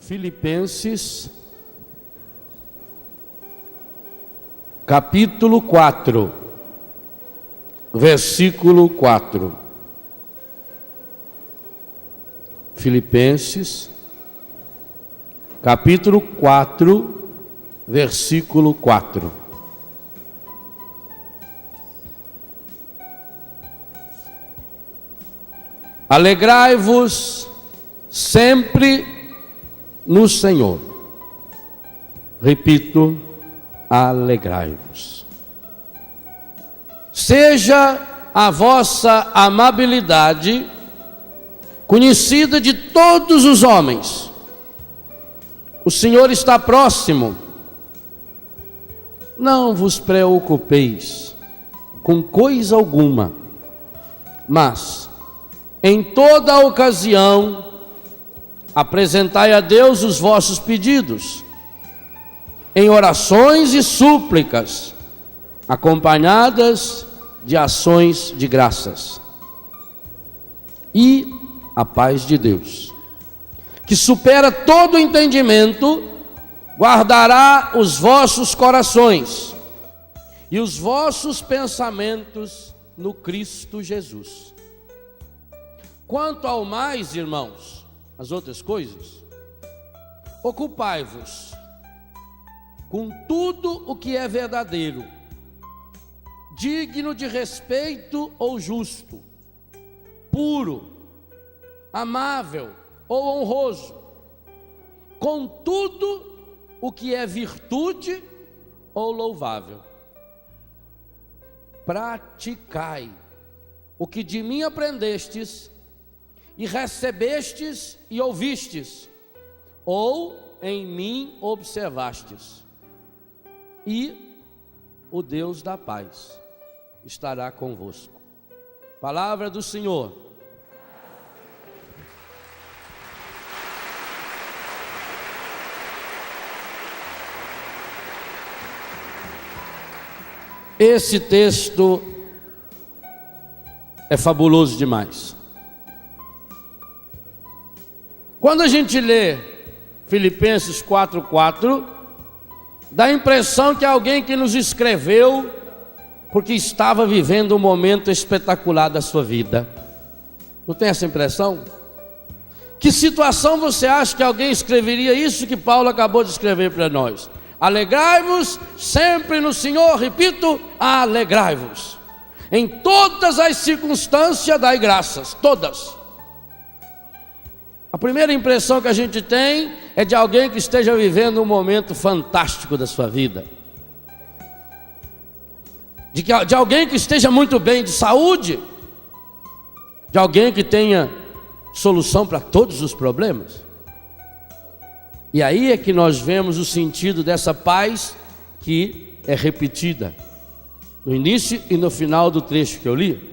Filipenses, capítulo 4, versículo 4. Filipenses, capítulo 4, versículo 4. Alegrai-vos sempre no Senhor. Repito, alegrai-vos. Seja a vossa amabilidade conhecida de todos os homens. O Senhor está próximo. Não vos preocupeis com coisa alguma, mas em toda ocasião apresentai a Deus os vossos pedidos, em orações e súplicas, acompanhadas de ações de graças. E a paz de Deus, que supera todo entendimento, guardará os vossos corações e os vossos pensamentos no Cristo Jesus. Quanto ao mais, irmãos, as outras coisas, ocupai-vos com tudo o que é verdadeiro, digno de respeito ou justo, puro, amável ou honroso, com tudo o que é virtude ou louvável. Praticai o que de mim aprendestes e recebestes e ouvistes, ou em mim observastes, e o Deus da paz estará convosco. Palavra do Senhor. Esse texto é fabuloso demais. Quando a gente lê Filipenses 4:4, dá a impressão que é alguém que nos escreveu porque estava vivendo um momento espetacular da sua vida. Não tem essa impressão? Que situação você acha que alguém escreveria isso que Paulo acabou de escrever para nós? Alegrai-vos sempre no Senhor, repito, alegrai-vos. Em todas as circunstâncias dai graças, todas. A primeira impressão que a gente tem é de alguém que esteja vivendo um momento fantástico da sua vida. De alguém que esteja muito bem de saúde. De alguém que tenha solução para todos os problemas. E aí é que nós vemos o sentido dessa paz que é repetida no início e no final do trecho que eu li.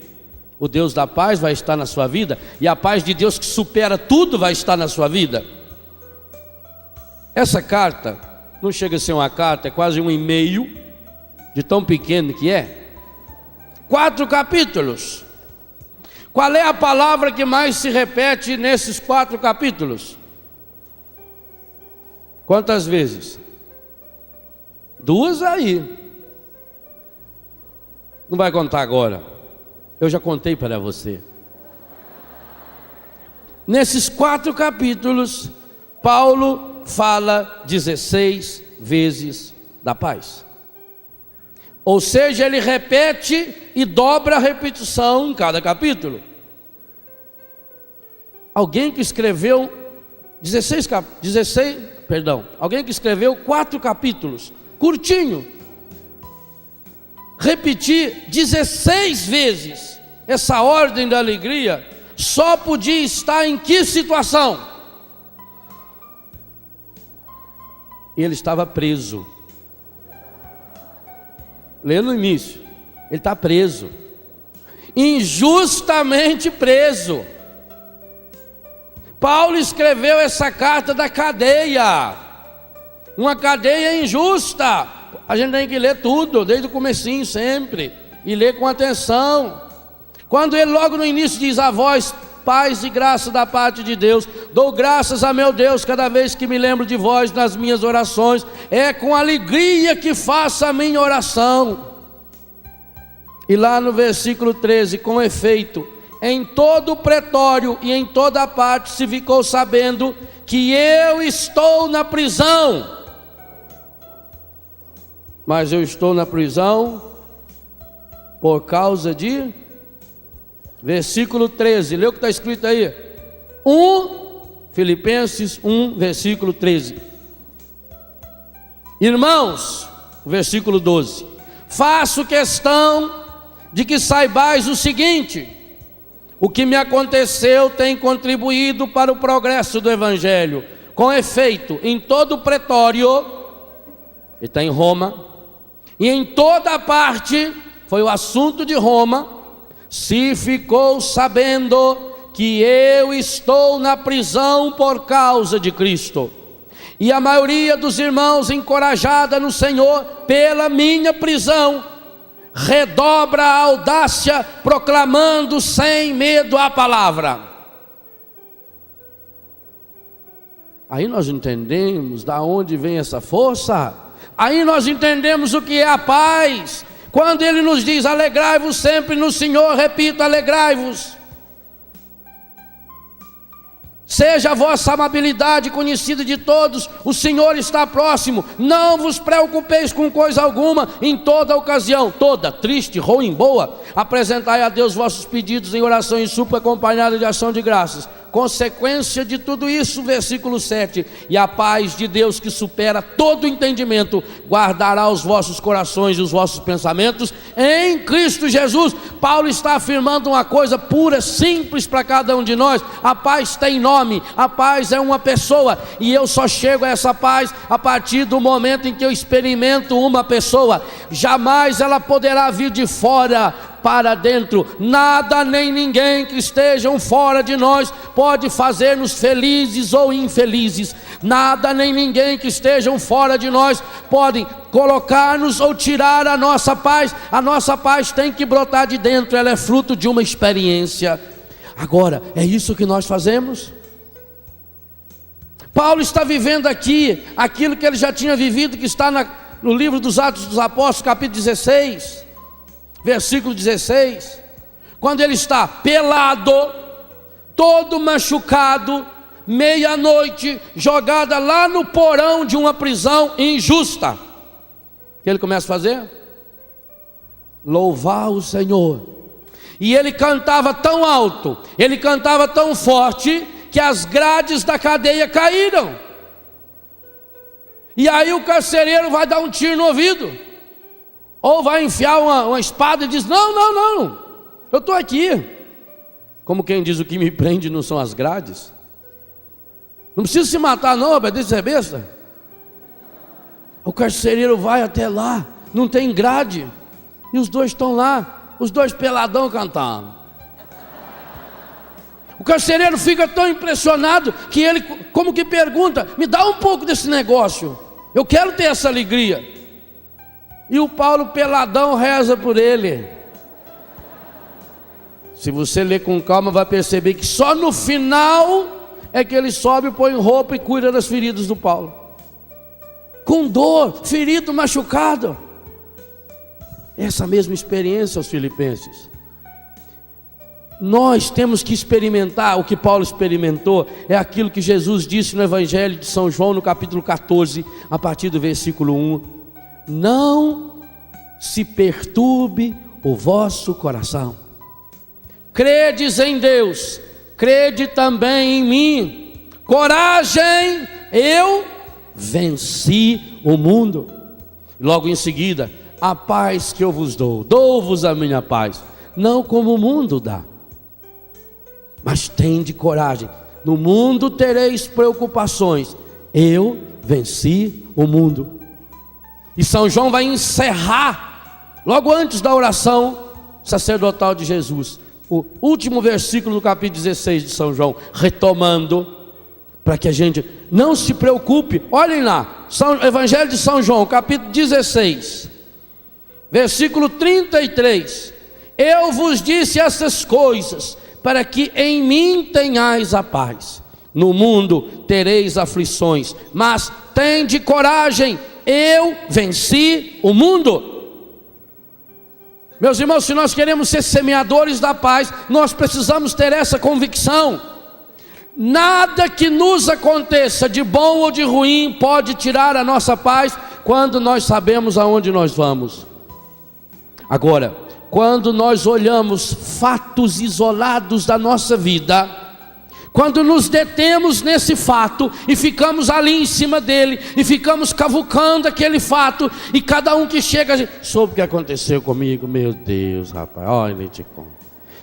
O Deus da paz vai estar na sua vida, e a paz de Deus que supera tudo vai estar na sua vida. Essa carta não chega a ser uma carta, é quase um e-mail, de tão pequeno que é. 4 capítulos. Qual é a palavra que mais se repete nesses 4 capítulos? Quantas vezes? 2 aí. Não vai contar agora. Eu já contei para você. Nesses 4 capítulos, Paulo fala 16 vezes da paz. Ou seja, ele repete e dobra a repetição em cada capítulo. Alguém que escreveu alguém que escreveu 4 capítulos, curtinho, repetir 16 vezes essa ordem da alegria, só podia estar em que situação? Ele estava preso. Lê no início, ele está preso, injustamente preso. Paulo escreveu essa carta da cadeia, uma cadeia injusta. A gente tem que ler tudo, desde o comecinho sempre, e ler com atenção. Quando ele logo no início diz: a vós paz e graça da parte de Deus. Dou graças a meu Deus cada vez que me lembro de vós nas minhas orações. É com alegria que faço a minha oração. E lá no versículo 13, com efeito, em todo o pretório e em toda parte se ficou sabendo que eu estou na prisão. Mas eu estou na prisão por causa de... Versículo 13, lê o que está escrito aí. Filipenses 1, versículo 13. Irmãos, versículo 12. Faço questão de que saibais o seguinte: o que me aconteceu tem contribuído para o progresso do Evangelho. Com efeito, em todo o pretório, ele está em Roma, e em toda parte, foi o assunto de Roma, se ficou sabendo que eu estou na prisão por causa de Cristo. E a maioria dos irmãos, encorajada no Senhor pela minha prisão, redobra a audácia, proclamando sem medo a palavra. Aí nós entendemos da onde vem essa força. Aí nós entendemos o que é a paz. Quando ele nos diz: alegrai-vos sempre no Senhor, repito, alegrai-vos. Seja a vossa amabilidade conhecida de todos, o Senhor está próximo. Não vos preocupeis com coisa alguma, em toda ocasião, toda, triste, ruim, boa, apresentai a Deus vossos pedidos em oração e súplica acompanhada de ação de graças. Consequência de tudo isso, versículo 7, e a paz de Deus que supera todo entendimento, guardará os vossos corações e os vossos pensamentos em Cristo Jesus. Paulo está afirmando uma coisa pura, simples para cada um de nós: a paz tem nome, a paz é uma pessoa, e eu só chego a essa paz a partir do momento em que eu experimento uma pessoa. Jamais ela poderá vir de fora para dentro. Nada nem ninguém que estejam fora de nós pode fazer-nos felizes ou infelizes. Nada nem ninguém que estejam fora de nós podem colocar-nos ou tirar a nossa paz. A nossa paz tem que brotar de dentro, ela é fruto de uma experiência. Agora, é isso que nós fazemos? Paulo está vivendo aqui aquilo que ele já tinha vivido, que está no livro dos Atos dos Apóstolos, capítulo 16, versículo 16, quando ele está pelado, todo machucado, meia-noite, jogada lá no porão de uma prisão injusta. O que ele começa a fazer? Louvar o Senhor. E ele cantava tão alto, ele cantava tão forte, que as grades da cadeia caíram. E aí o carcereiro vai dar um tiro no ouvido, ou vai enfiar uma espada e diz: não, eu estou aqui. Como quem diz: o que me prende não são as grades. Não precisa se matar não, obedece ser besta. O carcereiro vai até lá, não tem grade, e os dois estão lá, os dois peladão cantando. O carcereiro fica tão impressionado que ele como que pergunta: me dá um pouco desse negócio, eu quero ter essa alegria. E o Paulo peladão reza por ele. Se você ler com calma, vai perceber que só no final é que ele sobe, põe roupa e cuida das feridas do Paulo, com dor, ferido, machucado. Essa mesma experiência aos filipenses. Nós temos que experimentar o que Paulo experimentou. É aquilo que Jesus disse no Evangelho de São João, no capítulo 14, a partir do versículo 1. Não se perturbe o vosso coração. Credes em Deus, crede também em mim. Coragem, eu venci o mundo. Logo em seguida: a paz que eu vos dou, dou-vos a minha paz, não como o mundo dá. Mas tende coragem, no mundo tereis preocupações, eu venci o mundo. E São João vai encerrar, logo antes da oração sacerdotal de Jesus, o último versículo do capítulo 16 de São João, retomando, para que a gente não se preocupe. Olhem lá, Evangelho de São João, capítulo 16, versículo 33. Eu vos disse essas coisas para que em mim tenhais a paz. No mundo tereis aflições, mas tende coragem, eu venci o mundo. Meus irmãos, se nós queremos ser semeadores da paz, nós precisamos ter essa convicção. Nada que nos aconteça, de bom ou de ruim, pode tirar a nossa paz, quando nós sabemos aonde nós vamos. Agora, quando nós olhamos fatos isolados da nossa vida, quando nos detemos nesse fato e ficamos ali em cima dele e ficamos cavucando aquele fato, e cada um que chega soube o que aconteceu comigo, meu Deus, rapaz, olha, nem te conto,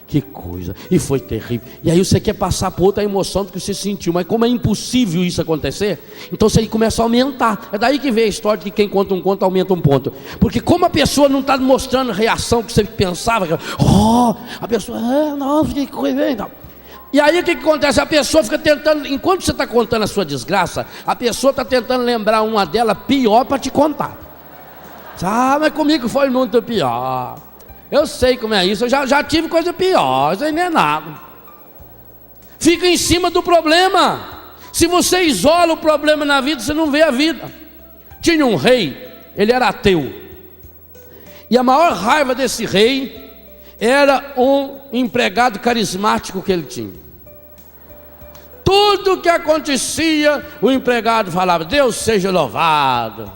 que coisa, e foi terrível. E aí você quer passar por outra emoção do que você sentiu, mas como é impossível isso acontecer, então você começa a aumentar. É daí que vem a história de que quem conta um conto aumenta um ponto, porque como a pessoa não está mostrando reação que você pensava, a pessoa, nossa, que coisa, então. E aí o que acontece? A pessoa fica tentando, enquanto você está contando a sua desgraça, a pessoa está tentando lembrar uma dela pior para te contar. Mas comigo foi muito pior. Eu sei como é isso, eu já tive coisa pior, isso aí não é nada. Fica em cima do problema. Se você isola o problema na vida, você não vê a vida. Tinha um rei, ele era ateu. E a maior raiva desse rei era um empregado carismático que ele tinha. Tudo que acontecia, o empregado falava: Deus seja louvado,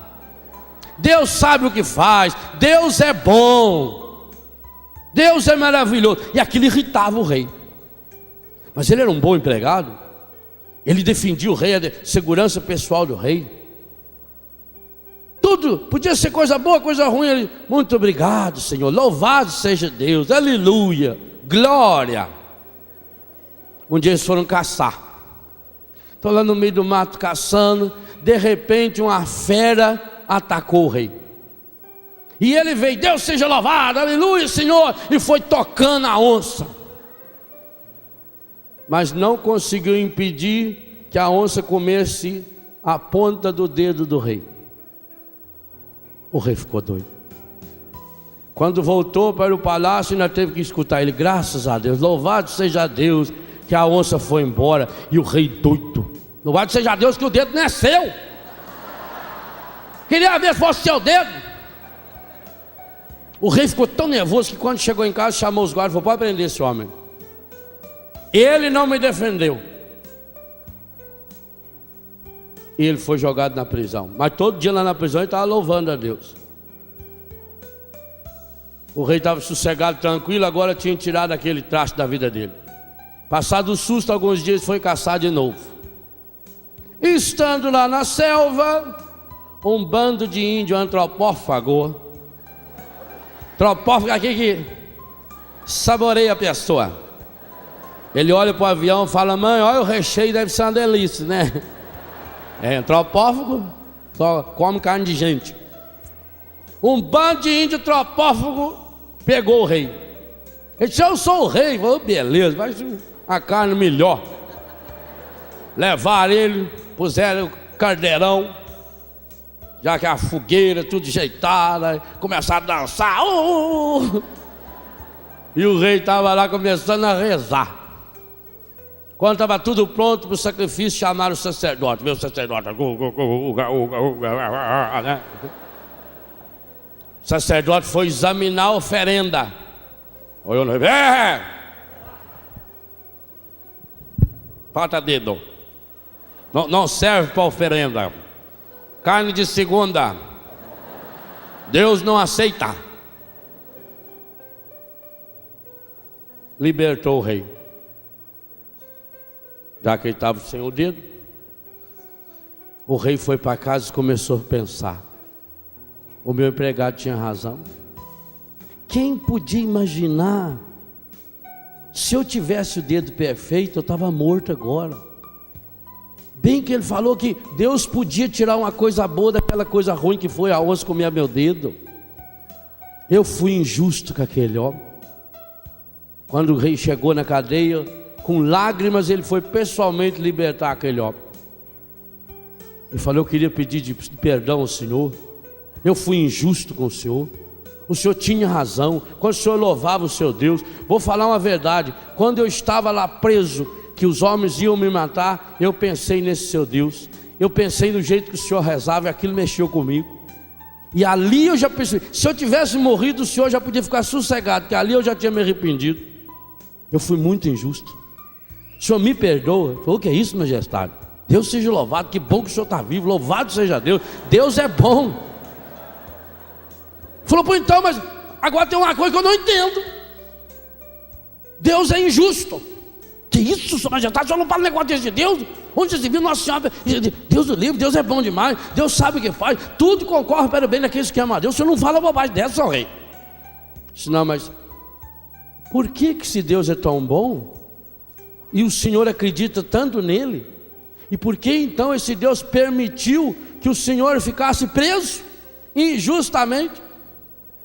Deus sabe o que faz, Deus é bom, Deus é maravilhoso. E aquilo irritava o rei. Mas ele era um bom empregado, ele defendia o rei, a segurança pessoal do rei. Tudo, podia ser coisa boa, coisa ruim. Ele, muito obrigado, Senhor, louvado seja Deus, aleluia, glória. Um dia eles foram caçar. Estão lá no meio do mato caçando. De repente uma fera atacou o rei. E ele veio: Deus seja louvado, aleluia, Senhor. E foi tocando a onça. Mas não conseguiu impedir que a onça comesse a ponta do dedo do rei. O rei ficou doido. Quando voltou para o palácio, ainda teve que escutar ele: graças a Deus, louvado seja Deus, que a onça foi embora. E o rei doido: louvado seja Deus que o dedo não é seu. Queria ver se fosse seu dedo. O rei ficou tão nervoso que quando chegou em casa, chamou os guardas e falou: pode prender esse homem. Ele não me defendeu. E ele foi jogado na prisão. Mas todo dia lá na prisão ele estava louvando a Deus. O rei estava sossegado, tranquilo. Agora tinha tirado aquele traste da vida dele. Passado o susto, alguns dias foi caçar de novo. E estando lá na selva, um bando de índio antropófago. Antropófago aqui que saboreia a pessoa. Ele olha para o avião e fala: mãe, olha o recheio, deve ser uma delícia, né? É antropófago, só come carne de gente. Um bando de índio antropófago pegou o rei. Ele disse: eu sou o rei. Falou: beleza, vai a carne melhor. Levaram ele, puseram o carneirão, já que a fogueira tudo ajeitada, começaram a dançar. E o rei estava lá começando a rezar. Quando estava tudo pronto para o sacrifício, chamaram o sacerdote. Veio o sacerdote. O sacerdote foi examinar a oferenda. Olhou no rei. Pata dedo. Não serve para oferenda. Carne de segunda. Deus não aceita. Libertou o rei. Já que ele estava sem o dedo, o rei foi para casa e começou a pensar: o meu empregado tinha razão. Quem podia imaginar? Se eu tivesse o dedo perfeito, eu estava morto agora. Bem que ele falou que Deus podia tirar uma coisa boa daquela coisa ruim que foi a onça comer meu dedo. Eu fui injusto com aquele homem. Quando o rei chegou na cadeia, com lágrimas ele foi pessoalmente libertar aquele homem. Ele falou: eu queria pedir perdão ao Senhor, eu fui injusto com o Senhor o senhor tinha razão, quando o senhor louvava o seu Deus. Vou falar uma verdade: quando eu estava lá preso, que os homens iam me matar, eu pensei nesse seu Deus, eu pensei no jeito que o senhor rezava, e aquilo mexeu comigo. E ali eu já pensei, se eu tivesse morrido, o senhor já podia ficar sossegado, porque ali eu já tinha me arrependido. Eu fui muito injusto. O senhor me perdoa? Falou: o que é isso, majestade? Deus seja louvado, que bom que o senhor está vivo, louvado seja Deus, Deus é bom. Falou: pô, então, mas agora tem uma coisa que eu não entendo. Deus é injusto. Que isso, sua majestade? O senhor não fala negócio desse de Deus? Onde você viu? Nossa Senhora, Deus o livre, Deus é bom demais, Deus sabe o que faz, tudo concorre para o bem daqueles que amam a Deus. O senhor não fala bobagem dessa, seu rei. Disse: não, mas por que se Deus é tão bom e o senhor acredita tanto nele, e por que então esse Deus permitiu que o senhor ficasse preso injustamente?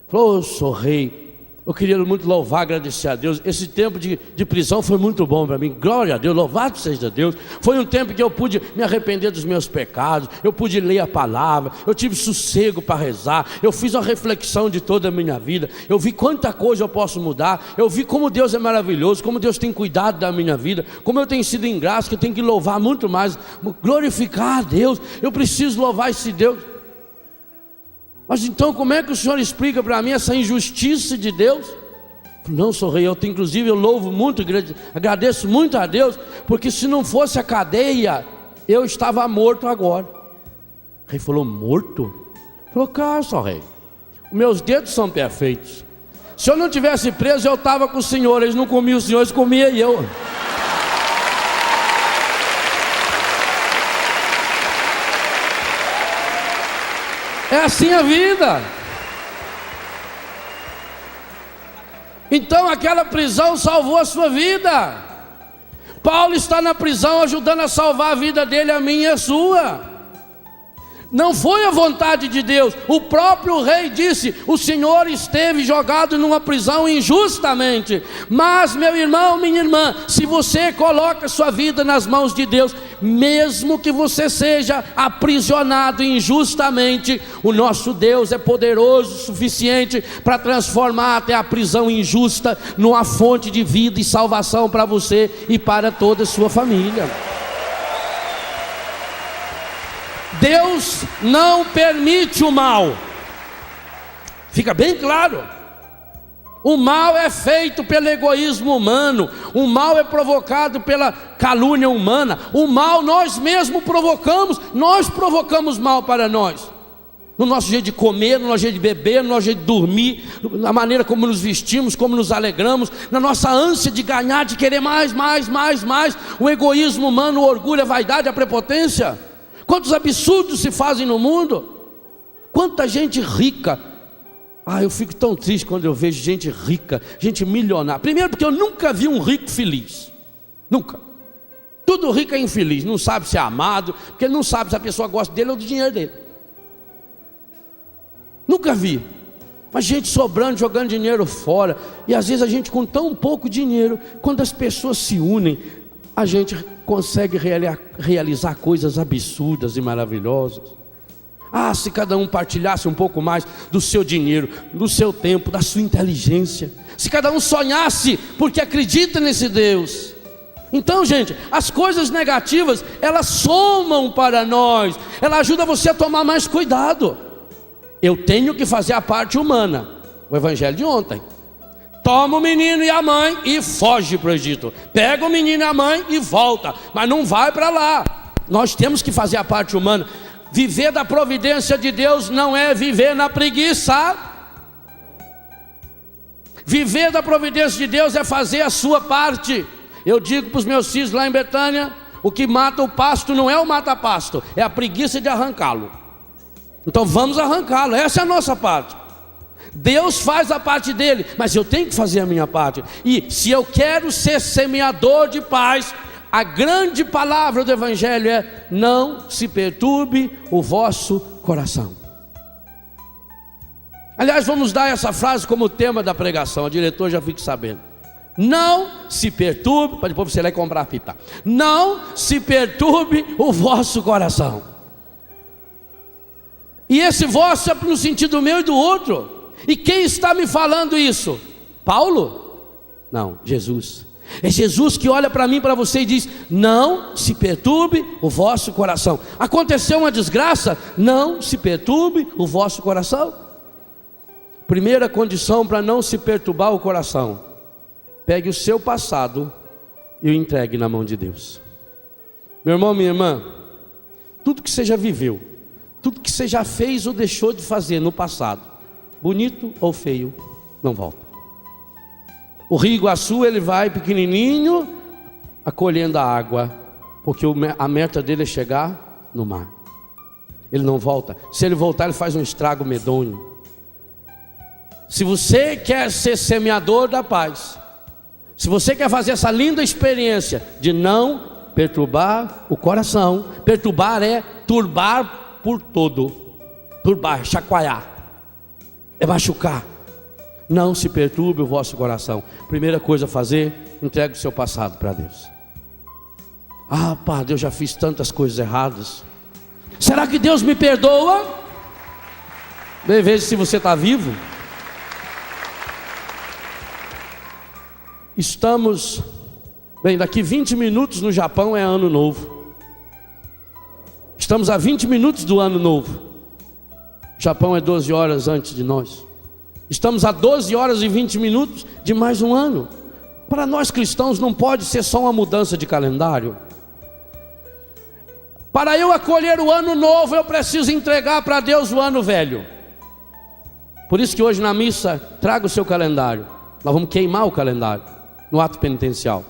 Falou: sou rei, eu queria muito louvar, agradecer a Deus. Esse tempo de prisão foi muito bom para mim. Glória a Deus, louvado seja Deus. Foi um tempo que eu pude me arrepender dos meus pecados, eu pude ler a palavra, eu tive sossego para rezar, eu fiz uma reflexão de toda a minha vida, eu vi quanta coisa eu posso mudar, eu vi como Deus é maravilhoso, como Deus tem cuidado da minha vida, como eu tenho sido ingrato, que eu tenho que louvar muito mais, glorificar a Deus. Eu preciso louvar esse Deus. Mas então como é que o senhor explica para mim essa injustiça de Deus? Não, sou rei, inclusive eu louvo muito, agradeço muito a Deus, porque se não fosse a cadeia, eu estava morto agora. O rei falou: morto? Falou: cara, sou rei, meus dedos são perfeitos. Se eu não tivesse preso, eu estava com o senhor. Eles não comiam o senhor, eles comiam eu. É assim a vida. Então aquela prisão salvou a sua vida. Paulo está na prisão ajudando a salvar a vida dele, a minha e a sua. Não foi a vontade de Deus. O próprio rei disse: o senhor esteve jogado numa prisão injustamente. Mas, meu irmão, minha irmã, se você coloca sua vida nas mãos de Deus, mesmo que você seja aprisionado injustamente, o nosso Deus é poderoso o suficiente para transformar até a prisão injusta numa fonte de vida e salvação para você e para toda a sua família. Deus não permite o mal. Fica bem claro. O mal é feito pelo egoísmo humano. O mal é provocado pela calúnia humana. O mal nós mesmos provocamos. Nós provocamos mal para nós. No nosso jeito de comer, no nosso jeito de beber, no nosso jeito de dormir, na maneira como nos vestimos, como nos alegramos, na nossa ânsia de ganhar, de querer mais. O egoísmo humano, o orgulho, a vaidade, a prepotência. Quantos absurdos se fazem no mundo? Quanta gente rica. Eu fico tão triste quando eu vejo gente rica, gente milionária. Primeiro porque eu nunca vi um rico feliz. Nunca. Todo rico é infeliz, não sabe se é amado, porque ele não sabe se a pessoa gosta dele ou do dinheiro dele. Nunca vi. Mas gente sobrando, jogando dinheiro fora. E às vezes a gente com tão pouco dinheiro, quando as pessoas se unem, a gente consegue realizar coisas absurdas e maravilhosas. Se cada um partilhasse um pouco mais do seu dinheiro, do seu tempo, da sua inteligência, se cada um sonhasse porque acredita nesse Deus. Então, gente, as coisas negativas, elas somam para nós, ela ajuda você a tomar mais cuidado. Eu tenho que fazer a parte humana, o evangelho de ontem. Toma o menino e a mãe e foge para o Egito. Pega o menino e a mãe e volta, mas não vai para lá. Nós temos que fazer a parte humana. Viver da providência de Deus não é viver na preguiça. Viver da providência de Deus é fazer a sua parte. Eu digo para os meus filhos lá em Betânia: o que mata o pasto não é o mata-pasto, é a preguiça de arrancá-lo. Então vamos arrancá-lo, essa é a nossa parte. Deus faz a parte dele, mas eu tenho que fazer a minha parte. E se eu quero ser semeador de paz, a grande palavra do evangelho é: não se perturbe o vosso coração. Aliás, vamos dar essa frase como tema da pregação, o diretor já fique sabendo. Não se perturbe, para depois você ir lá e comprar a fita. Não se perturbe o vosso coração. E esse vosso é no sentido meu e do outro. E quem está me falando isso? Paulo? Não, Jesus. É Jesus que olha para mim, para você e diz: não se perturbe o vosso coração. Aconteceu uma desgraça? Não se perturbe o vosso coração. Primeira condição para não se perturbar o coração: pegue o seu passado e o entregue na mão de Deus. Meu irmão, minha irmã, tudo que você já viveu, tudo que você já fez ou deixou de fazer no passado, bonito ou feio, não volta. O rio Iguaçu, ele vai pequenininho, acolhendo a água, porque a meta dele é chegar no mar. Ele não volta. Se ele voltar, ele faz um estrago medonho. Se você quer ser semeador da paz, se você quer fazer essa linda experiência de não perturbar o coração, perturbar é turbar por todo, turbar, chacoalhar, é machucar. Não se perturbe o vosso coração. Primeira coisa a fazer: entregue o seu passado para Deus. Ah, Padre, eu já fiz tantas coisas erradas. Será que Deus me perdoa? Bem, veja se você está vivo. Estamos, bem, daqui 20 minutos no Japão é ano novo. Estamos a 20 minutos do ano novo. O Japão é 12 horas antes de nós. Estamos a 12 horas e 20 minutos de mais um ano. Para nós cristãos não pode ser só uma mudança de calendário. Para eu acolher o ano novo, eu preciso entregar para Deus o ano velho. Por isso que hoje na missa, traga o seu calendário. Nós vamos queimar o calendário no ato penitencial.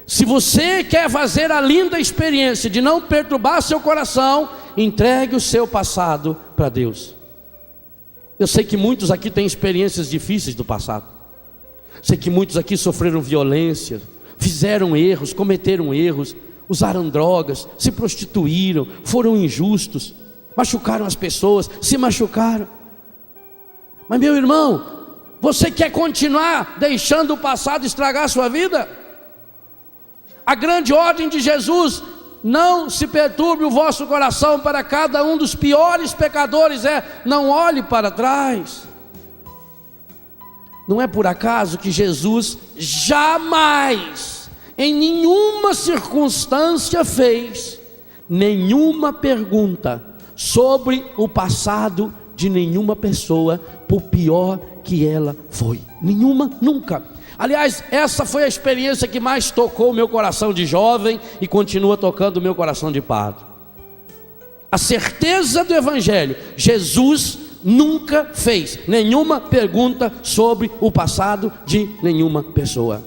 Se você quer fazer a linda experiência de não perturbar seu coração, entregue o seu passado para Deus. Eu sei que muitos aqui têm experiências difíceis do passado. Sei que muitos aqui sofreram violência, fizeram erros, cometeram erros, usaram drogas, se prostituíram, foram injustos, machucaram as pessoas, se machucaram. Mas meu irmão, você quer continuar deixando o passado estragar a sua vida? A grande ordem de Jesus: não se perturbe o vosso coração. Para cada um dos piores pecadores não olhe para trás. Não é por acaso que Jesus jamais, em nenhuma circunstância, fez nenhuma pergunta sobre o passado de nenhuma pessoa, por pior que ela foi. Nenhuma, nunca. Aliás, essa foi a experiência que mais tocou o meu coração de jovem e continua tocando o meu coração de padre. A certeza do Evangelho: Jesus nunca fez nenhuma pergunta sobre o passado de nenhuma pessoa.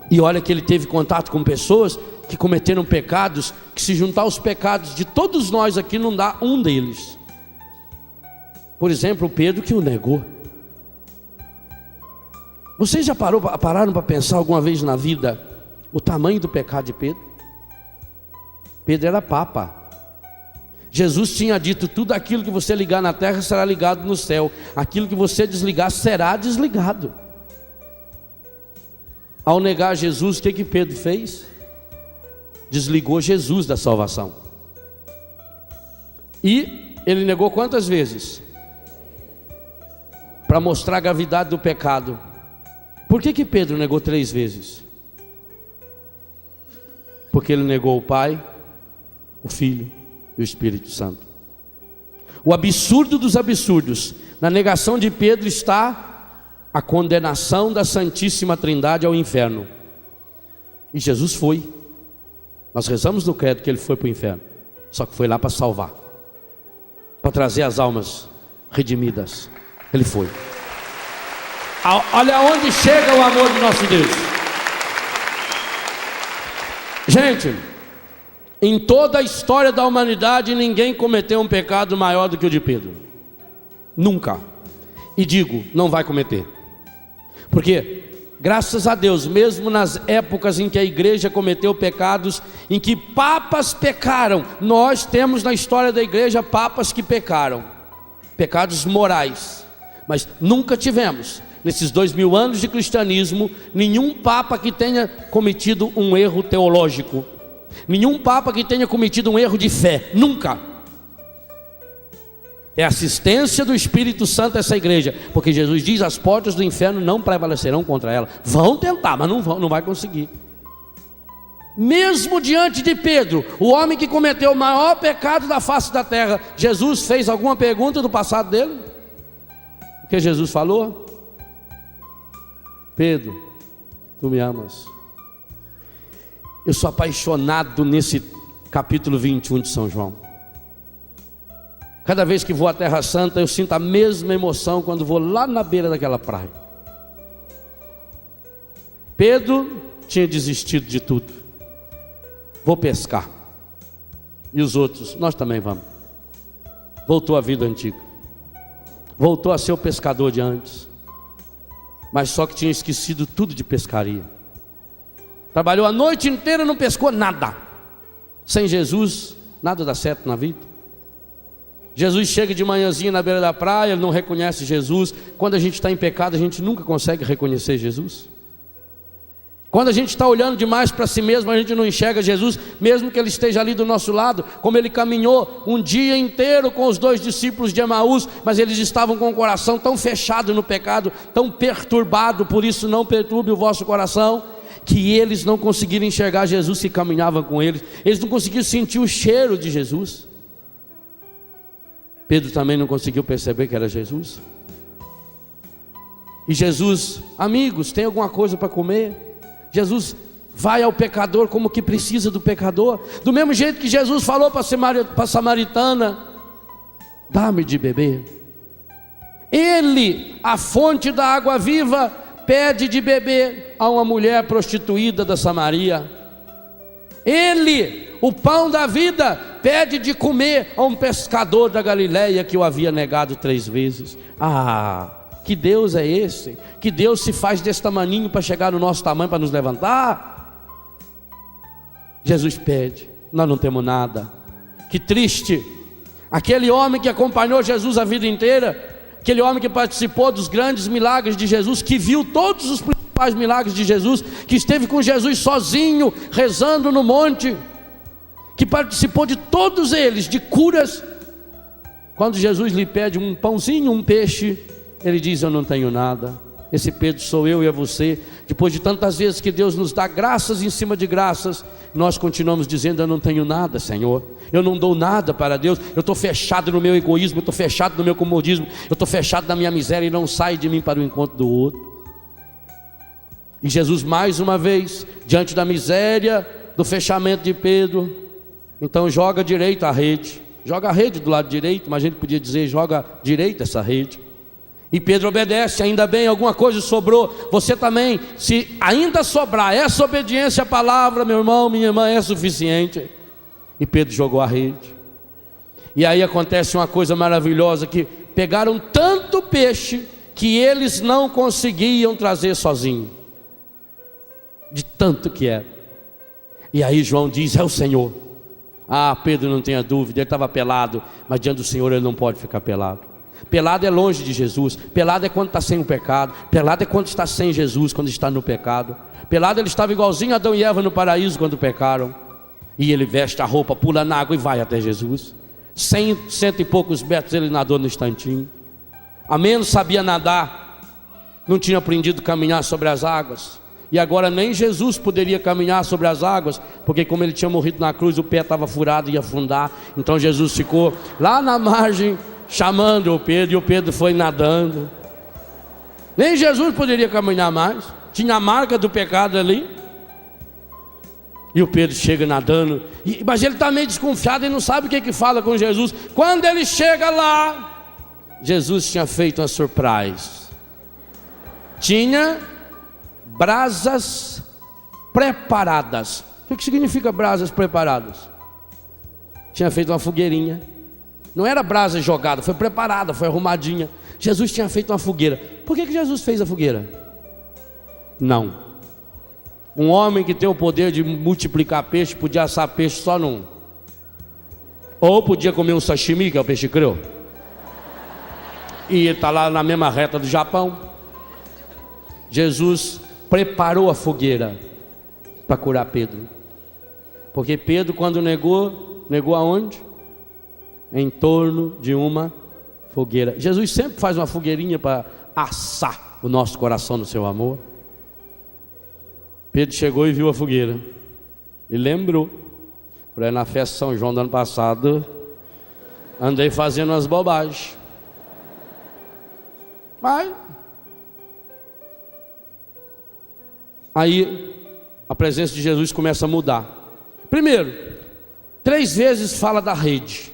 E olha que ele teve contato com pessoas que cometeram pecados, que se juntar aos pecados de todos nós aqui não dá um deles. Por exemplo, Pedro, que o negou. Vocês já pararam para pensar alguma vez na vida o tamanho do pecado de Pedro? Pedro era papa. Jesus tinha dito: tudo aquilo que você ligar na terra será ligado no céu, aquilo que você desligar será desligado. Ao negar Jesus, o que Pedro fez? Desligou Jesus da salvação. E ele negou quantas vezes? Para mostrar a gravidade do pecado. Por que Pedro negou 3 vezes? Porque ele negou o Pai, o Filho e o Espírito Santo. O absurdo dos absurdos: na negação de Pedro está a condenação da Santíssima Trindade ao inferno. E Jesus foi. Nós rezamos no credo que ele foi para o inferno, só que foi lá para salvar, para trazer as almas redimidas. Ele foi. Olha onde chega o amor do nosso Deus. Gente, em toda a história da humanidade, ninguém cometeu um pecado maior do que o de Pedro. Nunca. E digo, não vai cometer. Porque, graças a Deus, mesmo nas épocas em que a igreja cometeu pecados, em que papas pecaram, nós temos na história da igreja papas que pecaram, pecados morais. Mas nunca tivemos, nesses 2000 anos de cristianismo, nenhum papa que tenha cometido um erro teológico, nenhum papa que tenha cometido um erro de fé. Nunca. É assistência do Espírito Santo a essa igreja, porque Jesus diz: as portas do inferno não prevalecerão contra ela. Vão tentar, mas não vai conseguir. Mesmo diante de Pedro, o homem que cometeu o maior pecado da face da terra, Jesus fez alguma pergunta do passado dele? O que Jesus falou? Pedro, tu me amas? Eu sou apaixonado nesse capítulo 21 de São João. Cada vez que vou à Terra Santa, eu sinto a mesma emoção quando vou lá na beira daquela praia. Pedro tinha desistido de tudo. Vou pescar. E os outros, nós também vamos. Voltou à vida antiga. Voltou a ser o pescador de antes. Mas só que tinha esquecido tudo de pescaria. Trabalhou a noite inteira e não pescou nada. Sem Jesus, nada dá certo na vida. Jesus chega de manhãzinha na beira da praia, ele não reconhece Jesus. Quando a gente está em pecado, a gente nunca consegue reconhecer Jesus. Quando a gente está olhando demais para si mesmo, a gente não enxerga Jesus, mesmo que ele esteja ali do nosso lado, como ele caminhou um dia inteiro com os 2 discípulos de Emaús, mas eles estavam com o coração tão fechado no pecado, tão perturbado. Por isso não perturbe o vosso coração, que eles não conseguiram enxergar Jesus que caminhava com eles. Eles não conseguiram sentir o cheiro de Jesus. Pedro também não conseguiu perceber que era Jesus. E Jesus: amigos, tem alguma coisa para comer? Jesus vai ao pecador como que precisa do pecador. Do mesmo jeito que Jesus falou para a samaritana: dá-me de beber. Ele, a fonte da água viva, pede de beber a uma mulher prostituída da Samaria. Ele, o pão da vida, pede de comer a um pescador da Galileia que o havia negado 3 vezes. Ah, que Deus é esse? Que Deus se faz desse tamaninho para chegar no nosso tamanho, para nos levantar? Jesus pede, nós não temos nada. Que triste. Aquele homem que acompanhou Jesus a vida inteira, aquele homem que participou dos grandes milagres de Jesus, que viu todos os principais milagres de Jesus, que esteve com Jesus sozinho, rezando no monte, que participou de todos eles, de curas. Quando Jesus lhe pede um pãozinho, um peixe, ele diz: eu não tenho nada. Esse Pedro sou eu e é você. Depois de tantas vezes que Deus nos dá graças em cima de graças, nós continuamos dizendo: eu não tenho nada, Senhor, eu não dou nada para Deus, eu estou fechado no meu egoísmo, eu estou fechado no meu comodismo, eu estou fechado na minha miséria e não sai de mim para o encontro do outro. E Jesus, mais uma vez, diante da miséria, do fechamento de Pedro, então joga direito a rede, joga a rede do lado direito, mas a gente podia dizer: joga direito essa rede. E Pedro obedece. Ainda bem, alguma coisa sobrou. Você também, se ainda sobrar essa obediência à palavra, meu irmão, minha irmã, é suficiente. E Pedro jogou a rede. E aí acontece uma coisa maravilhosa, que pegaram tanto peixe que eles não conseguiam trazer sozinho, de tanto que era. E aí João diz: é o Senhor. Ah, Pedro, não tenha dúvida, ele estava pelado, mas diante do Senhor ele não pode ficar pelado. Pelado é longe de Jesus. Pelado é quando está sem o pecado. Pelado é quando está sem Jesus, quando está no pecado. Pelado ele estava igualzinho a Adão e Eva no paraíso quando pecaram. E ele veste a roupa, pula na água e vai até Jesus. 100 e poucos metros ele nadou no instantinho. A menos sabia nadar, não tinha aprendido a caminhar sobre as águas. E agora nem Jesus poderia caminhar sobre as águas, porque como ele tinha morrido na cruz, o pé estava furado e ia afundar. Então Jesus ficou lá na margem, chamando o Pedro, e o Pedro foi nadando. Nem Jesus poderia caminhar mais, tinha a marca do pecado ali. E o Pedro chega nadando, mas ele está meio desconfiado e não sabe o que fala com Jesus. Quando ele chega lá, Jesus tinha feito uma surpresa. Tinha brasas preparadas. O que significa brasas preparadas? Tinha feito uma fogueirinha. Não era brasa jogada, foi preparada, foi arrumadinha. Jesus tinha feito uma fogueira. Por que Jesus fez a fogueira? Não. Um homem que tem o poder de multiplicar peixe podia assar peixe só num. Ou podia comer um sashimi, que é o peixe cru. E ele está lá na mesma reta do Japão. Jesus preparou a fogueira para curar Pedro. Porque Pedro, quando negou aonde? Em torno de uma fogueira. Jesus sempre faz uma fogueirinha para assar o nosso coração no seu amor. Pedro chegou e viu a fogueira e lembrou: por aí na festa de São João do ano passado, andei fazendo umas bobagens. Mas aí a presença de Jesus começa a mudar. Primeiro, 3 vezes fala da rede.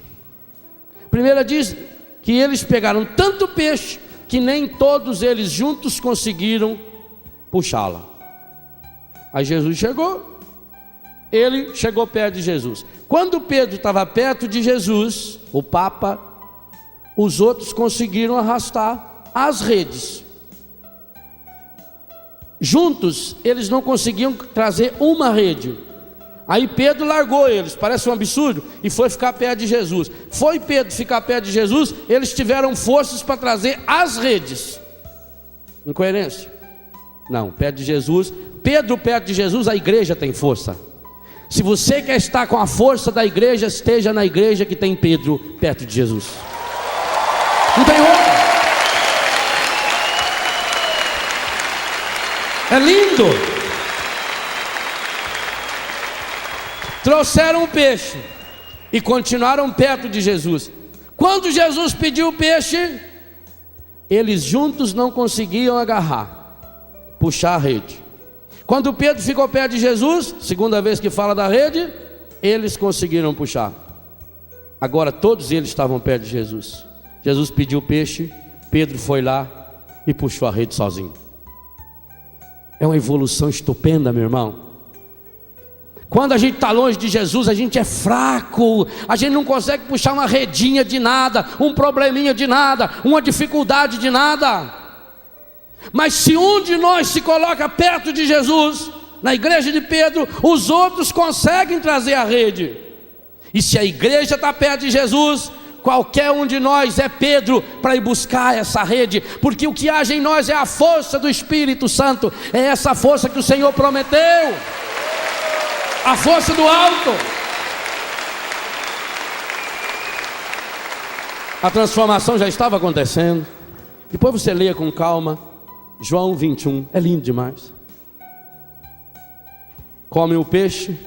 Primeira diz que eles pegaram tanto peixe que nem todos eles juntos conseguiram puxá-la. Aí Jesus chegou, ele chegou perto de Jesus. Quando Pedro estava perto de Jesus, o Papa, os outros conseguiram arrastar as redes. Juntos eles não conseguiam trazer uma rede. Aí Pedro largou eles, parece um absurdo, e foi ficar perto de Jesus. Foi Pedro ficar perto de Jesus, eles tiveram forças para trazer as redes. Incoerência? Não, perto de Jesus, Pedro perto de Jesus, a igreja tem força. Se você quer estar com a força da igreja, esteja na igreja que tem Pedro perto de Jesus. Não tem outra. É lindo. Trouxeram o peixe e continuaram perto de Jesus. Quando Jesus pediu o peixe, eles juntos não conseguiam agarrar, puxar a rede. Quando Pedro ficou perto de Jesus, segunda vez que fala da rede, eles conseguiram puxar. Agora todos eles estavam perto de Jesus. Jesus pediu o peixe, Pedro foi lá e puxou a rede sozinho. É uma evolução estupenda, meu irmão. Quando a gente está longe de Jesus, a gente é fraco, a gente não consegue puxar uma redinha de nada, um probleminha de nada, uma dificuldade de nada. Mas se um de nós se coloca perto de Jesus, na igreja de Pedro, os outros conseguem trazer a rede. E se a igreja está perto de Jesus, qualquer um de nós é Pedro para ir buscar essa rede, porque o que age em nós é a força do Espírito Santo, é essa força que o Senhor prometeu, a força do alto. A transformação já estava acontecendo. Depois você leia com calma João 21, é lindo demais. Comem o peixe.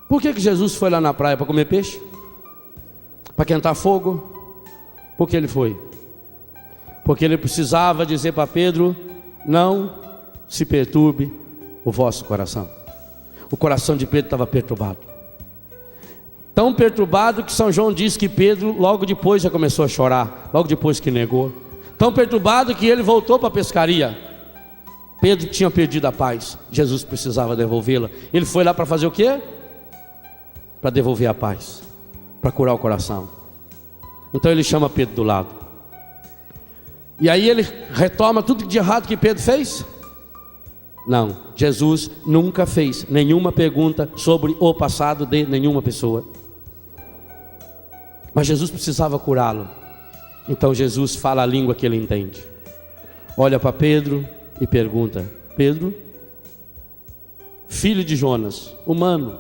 Por que Jesus foi lá na praia para comer peixe? Para quentar fogo? Por que ele foi? Porque ele precisava dizer para Pedro: não se perturbe o vosso coração. O coração de Pedro estava perturbado, tão perturbado que São João diz que Pedro logo depois já começou a chorar, logo depois que negou. Tão perturbado que ele voltou para a pescaria. Pedro tinha perdido a paz, Jesus precisava devolvê-la. Ele foi lá para fazer o quê? Para devolver a paz, para curar o coração. Então ele chama Pedro do lado, e aí ele retoma tudo de errado que Pedro fez. Não, Jesus nunca fez nenhuma pergunta sobre o passado de nenhuma pessoa, mas Jesus precisava curá-lo. Então Jesus fala a língua que ele entende, olha para Pedro e pergunta: Pedro, filho de Jonas, humano,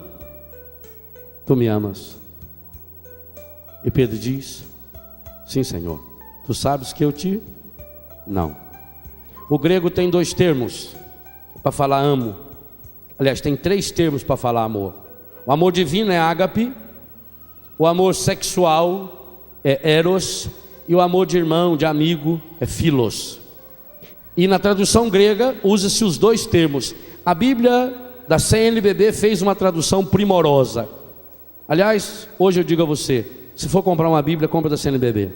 tu me amas? E Pedro diz: sim, Senhor, tu sabes que eu te... Não. O grego tem 2 termos para falar amo. Aliás, tem 3 termos para falar amor. O amor divino é ágape, o amor sexual é eros, e o amor de irmão, de amigo, é philos. E na tradução grega usa-se os 2 termos. A Bíblia da CNBB fez uma tradução primorosa. Aliás, hoje eu digo a você, se for comprar uma Bíblia, compra da CNBB.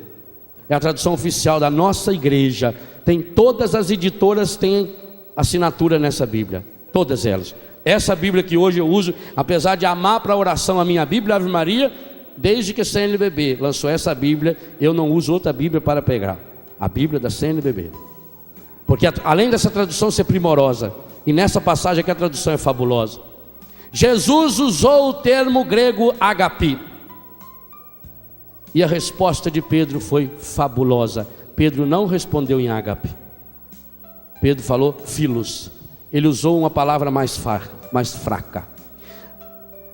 É a tradução oficial da nossa igreja. Tem todas as editoras têm assinatura nessa Bíblia, todas elas. Essa Bíblia que hoje eu uso, apesar de amar para oração a minha Bíblia Ave Maria, desde que a CNBB lançou essa Bíblia, eu não uso outra Bíblia para pegar. A Bíblia da CNBB, porque além dessa tradução ser primorosa, e nessa passagem aqui a tradução é fabulosa. Jesus usou o termo grego agape, e a resposta de Pedro foi fabulosa. Pedro não respondeu em ágape, Pedro falou philos. Ele usou uma palavra mais fraca.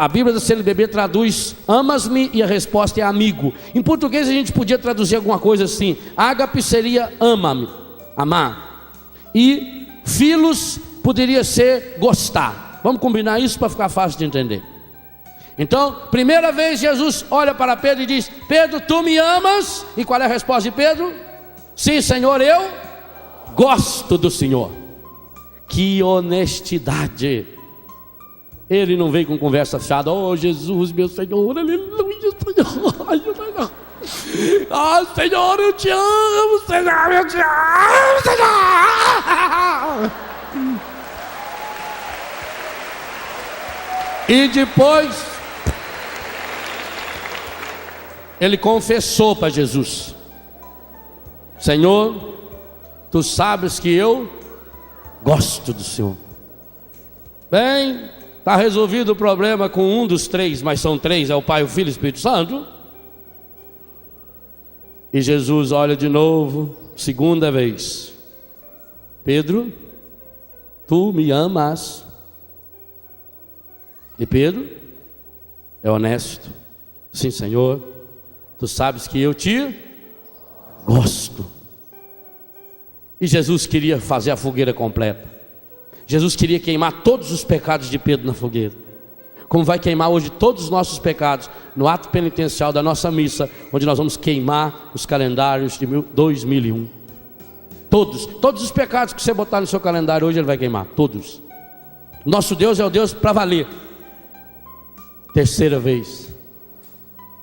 A Bíblia da CNBB traduz amas-me e a resposta é amigo. Em português a gente podia traduzir alguma coisa assim: ágape seria ama-me, amar, e filos poderia ser gostar. Vamos combinar isso para ficar fácil de entender. Então, primeira vez Jesus olha para Pedro e diz: Pedro, tu me amas? E qual é a resposta de Pedro? Sim, Senhor, eu gosto do Senhor. Que honestidade! Ele não veio com conversa fiada: oh Jesus, meu Senhor, aleluia, Senhor, ah Senhor, eu te amo, Senhor, eu te amo, Senhor. E depois ele confessou para Jesus: Senhor, tu sabes que eu gosto do Senhor. Bem, está resolvido o problema com um dos três, mas são três: é o Pai, o Filho e o Espírito Santo. E Jesus olha de novo, segunda vez: Pedro, tu me amas? E Pedro é honesto: sim, Senhor, tu sabes que eu te gosto. E Jesus queria fazer a fogueira completa. Jesus queria queimar todos os pecados de Pedro na fogueira, como vai queimar hoje todos os nossos pecados no ato penitencial da nossa missa, onde nós vamos queimar os calendários de 2001. Todos os pecados que você botar no seu calendário hoje, Ele vai queimar, todos. Nosso Deus é o Deus para valer. Terceira vez: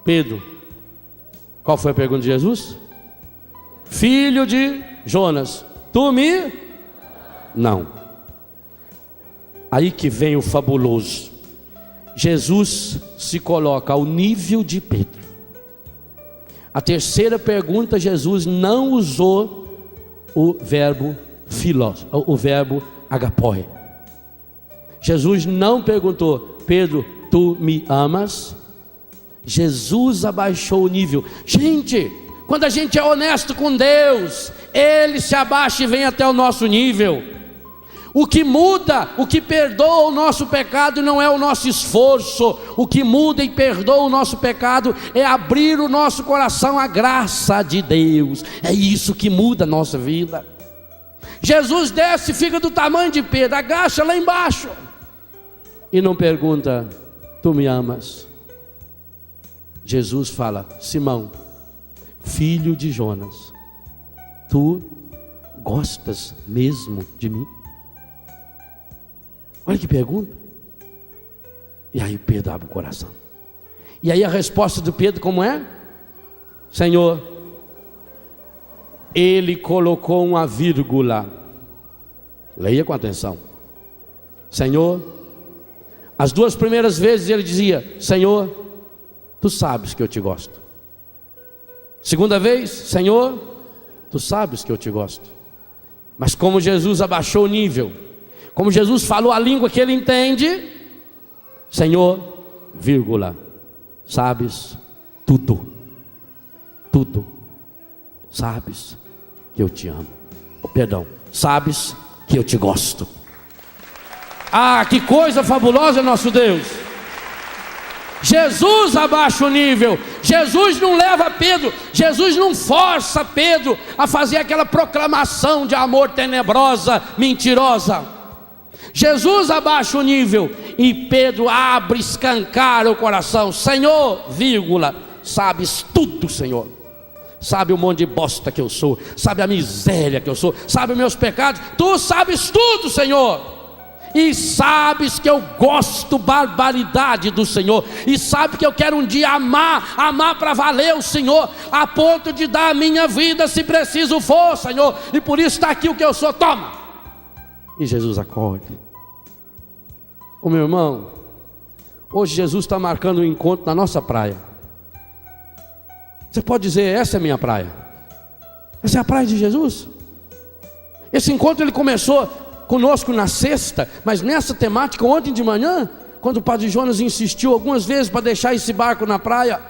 Pedro, qual foi a pergunta de Jesus? Filho de Jonas, tu me? Não. Aí que vem o fabuloso. Jesus se coloca ao nível de Pedro. A terceira pergunta, Jesus não usou o verbo filós, o verbo agapoi. Jesus não perguntou: Pedro, tu me amas? Jesus abaixou o nível. Gente, quando a gente é honesto com Deus, Ele se abaixa e vem até o nosso nível. O que muda, o que perdoa o nosso pecado não é o nosso esforço. O que muda e perdoa o nosso pecado é abrir o nosso coração à graça de Deus. É isso que muda a nossa vida. Jesus desce, fica do tamanho de Pedro, agacha lá embaixo e não pergunta: tu me amas? Jesus fala: Simão, filho de Jonas, tu gostas mesmo de mim? Olha que pergunta. E aí Pedro abre o coração. E aí a resposta de Pedro como é? Senhor, ele colocou uma vírgula. Leia com atenção. Senhor, as duas primeiras vezes ele dizia: Senhor, tu sabes que eu te gosto. Segunda vez: Senhor, tu sabes que eu te gosto. Mas como Jesus abaixou o nível, como Jesus falou a língua que ele entende: Senhor, vírgula, sabes tudo, tudo, sabes que eu te amo. Perdão, sabes que eu te gosto. Ah, que coisa fabulosa, nosso Deus! Jesus abaixa o nível. Jesus não leva Pedro, Jesus não força Pedro a fazer aquela proclamação de amor tenebrosa, mentirosa. Jesus abaixa o nível e Pedro abre, escancara o coração. Senhor, vírgula, sabes tudo, Senhor. Sabe o monte de bosta que eu sou, sabe a miséria que eu sou, sabe os meus pecados. Tu sabes tudo, Senhor. E sabes que eu gosto barbaridade do Senhor. E sabe que eu quero um dia amar para valer o Senhor, a ponto de dar a minha vida se preciso for, Senhor. E por isso está aqui o que eu sou, toma. E Jesus acolhe. Ô meu irmão, hoje Jesus está marcando um encontro na nossa praia. Você pode dizer: essa é a minha praia. Essa é a praia de Jesus. Esse encontro ele começou conosco na sexta, mas nessa temática ontem de manhã, quando o Padre Jonas insistiu algumas vezes para deixar esse barco na praia,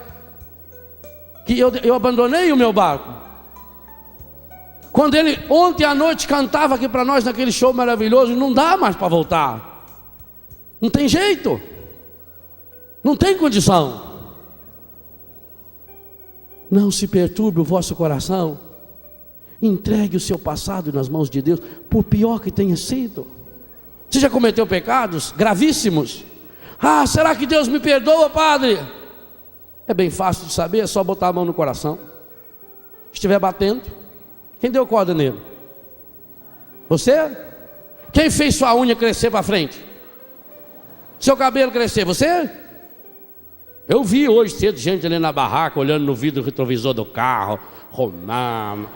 que eu abandonei o meu barco. Quando ele ontem à noite cantava aqui para nós naquele show maravilhoso: não dá mais para voltar, não tem jeito. Não tem condição. Não se perturbe o vosso coração. Entregue o seu passado nas mãos de Deus, por pior que tenha sido. Você já cometeu pecados gravíssimos? Ah, será que Deus me perdoa, padre? É bem fácil de saber, é só botar a mão no coração. Estiver batendo, quem deu corda nele? Você? Quem fez sua unha crescer para frente? Seu cabelo crescer? Você? Eu vi hoje cedo gente ali na barraca, olhando no vidro retrovisor do carro, romano,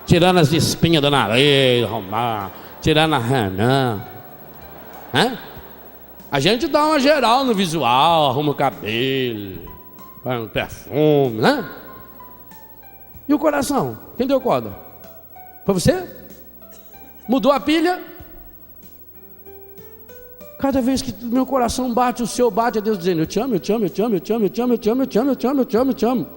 tirando as espinhas do nariz, romano, tirando a ranã. A gente dá uma geral no visual, arruma o cabelo, põe um perfume, né? E o coração? Quem deu corda? Foi você? Mudou a pilha? Cada vez que meu coração bate, o seu bate, é Deus dizendo: eu te amo, eu te amo, eu te amo, eu te amo, eu te amo, eu te amo, eu te amo, eu te amo, eu te amo, eu te amo.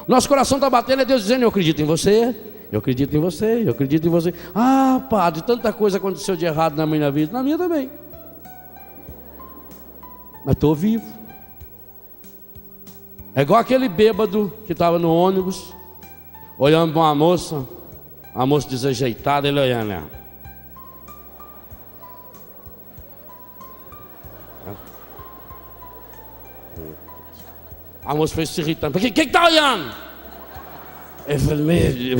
Nosso coração está batendo, é Deus dizendo: eu acredito em você, eu acredito em você, eu acredito em você. Ah, padre, tanta coisa aconteceu de errado na minha vida. Na minha também. Mas estou vivo. É igual aquele bêbado que estava no ônibus, olhando para uma moça desajeitada, ele olhando ela. A moça foi se irritando. Quem que está olhando? Eu falei: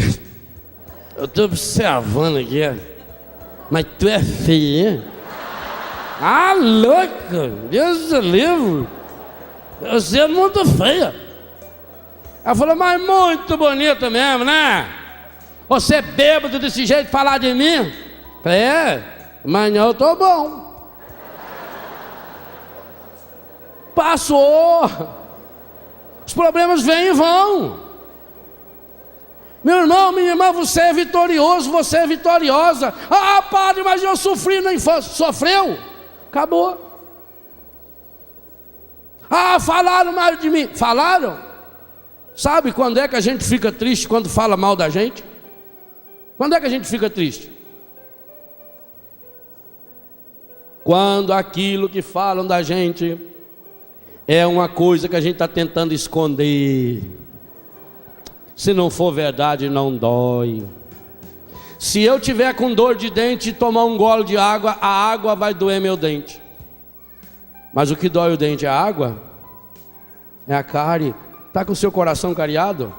eu estou observando aqui. Mas tu é feia, hein? Ah, louca! Deus do livro! Você é muito feia. Ela falou: mas muito bonita mesmo, né? Você é bêbado desse jeito, falar de mim? Eu falei: mas eu estou bom. Passou. Os problemas vêm e vão. Meu irmão, minha irmã, você é vitorioso, você é vitoriosa. Ah, padre, mas eu sofri na infância. Sofreu? Acabou. Ah, falaram mal de mim. Falaram? Sabe quando é que a gente fica triste quando fala mal da gente? Quando é que a gente fica triste? Quando aquilo que falam da gente é uma coisa que a gente está tentando esconder. Se não for verdade, não dói. Se eu tiver com dor de dente e tomar um gole de água, a água vai doer meu dente. Mas o que dói o dente é a água? É a cárie. Está com o seu coração cariado?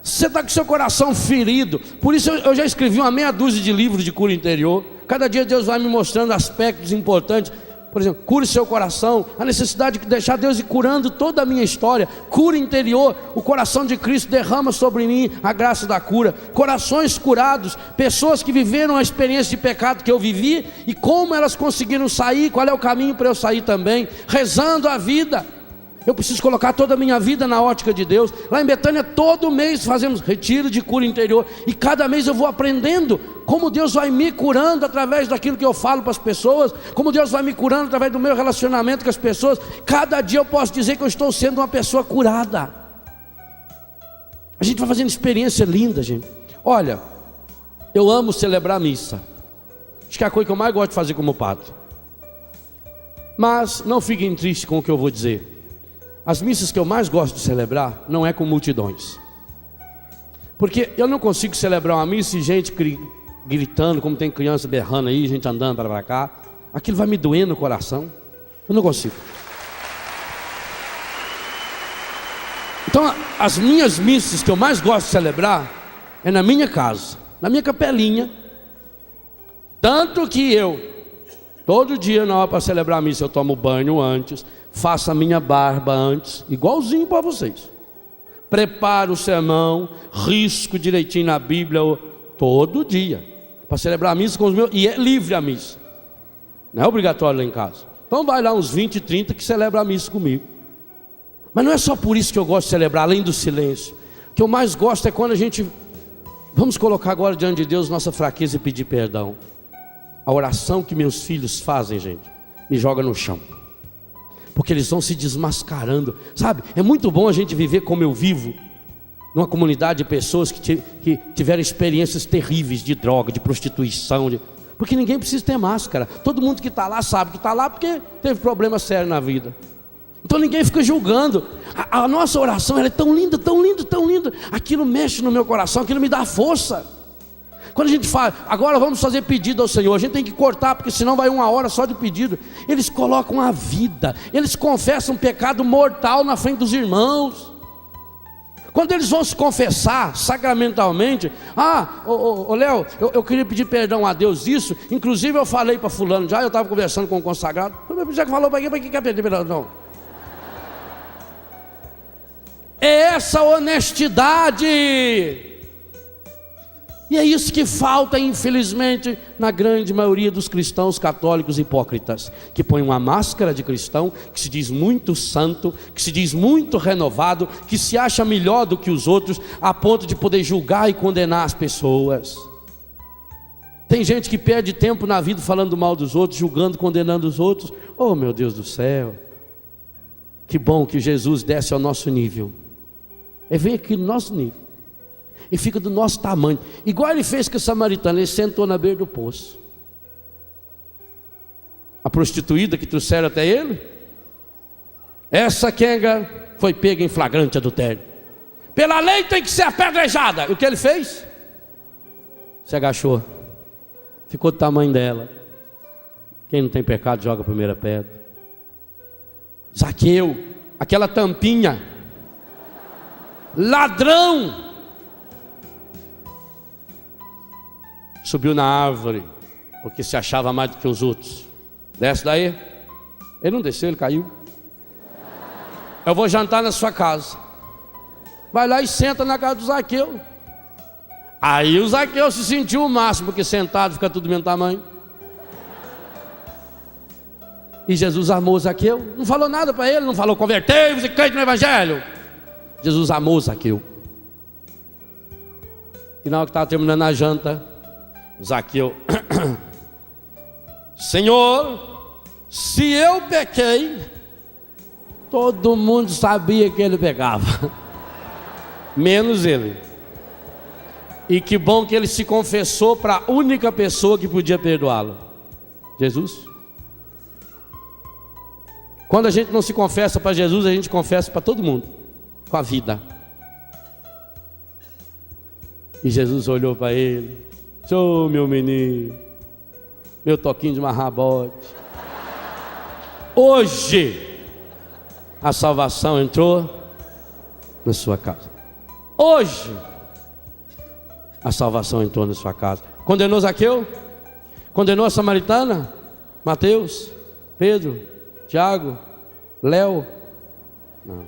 Você está com o seu coração ferido. Por isso eu já escrevi uma meia dúzia de livros de cura interior. Cada dia Deus vai me mostrando aspectos importantes. Por exemplo, cure seu coração. A necessidade de deixar Deus ir curando toda a minha história. Cura interior. O coração de Cristo derrama sobre mim a graça da cura. Corações curados. Pessoas que viveram a experiência de pecado que eu vivi e como elas conseguiram sair. Qual é o caminho para eu sair também? Rezando a vida. Eu preciso colocar toda a minha vida na ótica de Deus. Lá em Betânia, todo mês fazemos retiro de cura interior. E cada mês eu vou aprendendo como Deus vai me curando através daquilo que eu falo para as pessoas. Como Deus vai me curando através do meu relacionamento com as pessoas. Cada dia eu posso dizer que eu estou sendo uma pessoa curada. A gente vai fazendo experiência linda, gente. Olha, eu amo celebrar a missa. Acho que é a coisa que eu mais gosto de fazer como padre. Mas não fiquem tristes com o que eu vou dizer. As missas que eu mais gosto de celebrar não é com multidões. Porque eu não consigo celebrar uma missa e gente gritando, como tem criança berrando aí, gente andando para cá. Aquilo vai me doer no coração. Eu não consigo. Então, as minhas missas que eu mais gosto de celebrar é na minha casa, na minha capelinha. Tanto que todo dia na hora para celebrar a missa eu tomo banho antes, faço a minha barba antes, igualzinho para vocês. Preparo o sermão, risco direitinho na Bíblia todo dia, para celebrar a missa com os meus, e é livre a missa, não é obrigatório lá em casa. Então vai lá uns 20, 30 que celebra a missa comigo. Mas não é só por isso que eu gosto de celebrar, além do silêncio. O que eu mais gosto é quando a gente, vamos colocar agora diante de Deus nossa fraqueza e pedir perdão. A oração que meus filhos fazem, gente, me joga no chão. Porque eles vão se desmascarando. Sabe, é muito bom a gente viver como eu vivo, numa comunidade de pessoas que tiveram experiências terríveis de droga, de prostituição. Porque ninguém precisa ter máscara. Todo mundo que está lá sabe que está lá porque teve problema sério na vida. Então ninguém fica julgando. A nossa oração ela é tão linda, tão linda, tão linda. Aquilo mexe no meu coração, aquilo me dá força. Quando a gente fala, agora vamos fazer pedido ao Senhor, a gente tem que cortar, porque senão vai 1 hora só de pedido. Eles colocam a vida, eles confessam um pecado mortal na frente dos irmãos. Quando eles vão se confessar sacramentalmente, Léo, eu queria pedir perdão a Deus isso, inclusive eu falei para fulano já, eu estava conversando com o consagrado, já que falou para quem quer pedir perdão? É essa honestidade, e é isso que falta infelizmente na grande maioria dos cristãos católicos hipócritas, que põem uma máscara de cristão, que se diz muito santo, que se diz muito renovado, que se acha melhor do que os outros, a ponto de poder julgar e condenar as pessoas. Tem gente que perde tempo na vida falando mal dos outros, julgando, condenando os outros. Oh meu Deus do céu, que bom que Jesus desce ao nosso nível, vem aqui no nosso nível e fica do nosso tamanho, igual ele fez com a samaritana. Ele sentou na beira do poço. A prostituída que trouxeram até ele, essa quenga foi pega em flagrante adultério, pela lei tem que ser apedrejada. E o que ele fez? Se agachou, ficou do tamanho dela. Quem não tem pecado joga a primeira pedra. Zaqueu, aquela tampinha, ladrão, subiu na árvore porque se achava mais do que os outros. Desce daí. Ele não desceu, ele caiu. Eu vou jantar na sua casa. Vai lá e senta na casa do Zaqueu. Aí o Zaqueu se sentiu o máximo, porque sentado fica tudo do mesmo tamanho. E Jesus amou Zaqueu, não falou nada para ele, não falou convertei-vos e crente no evangelho. Jesus amou Zaqueu. E na hora que estava terminando a janta, Zaqueu, Senhor, se eu pequei, todo mundo sabia que ele pecava, menos ele. E que bom que ele se confessou para a única pessoa que podia perdoá-lo, Jesus. Quando a gente não se confessa para Jesus, a gente confessa para todo mundo, com a vida. E Jesus olhou para ele: sou meu menino, meu toquinho de marrabote. Hoje a salvação entrou na sua casa. Hoje a salvação entrou na sua casa. Condenou Zaqueu? Condenou a samaritana? Mateus? Pedro? Tiago? Léo? Não.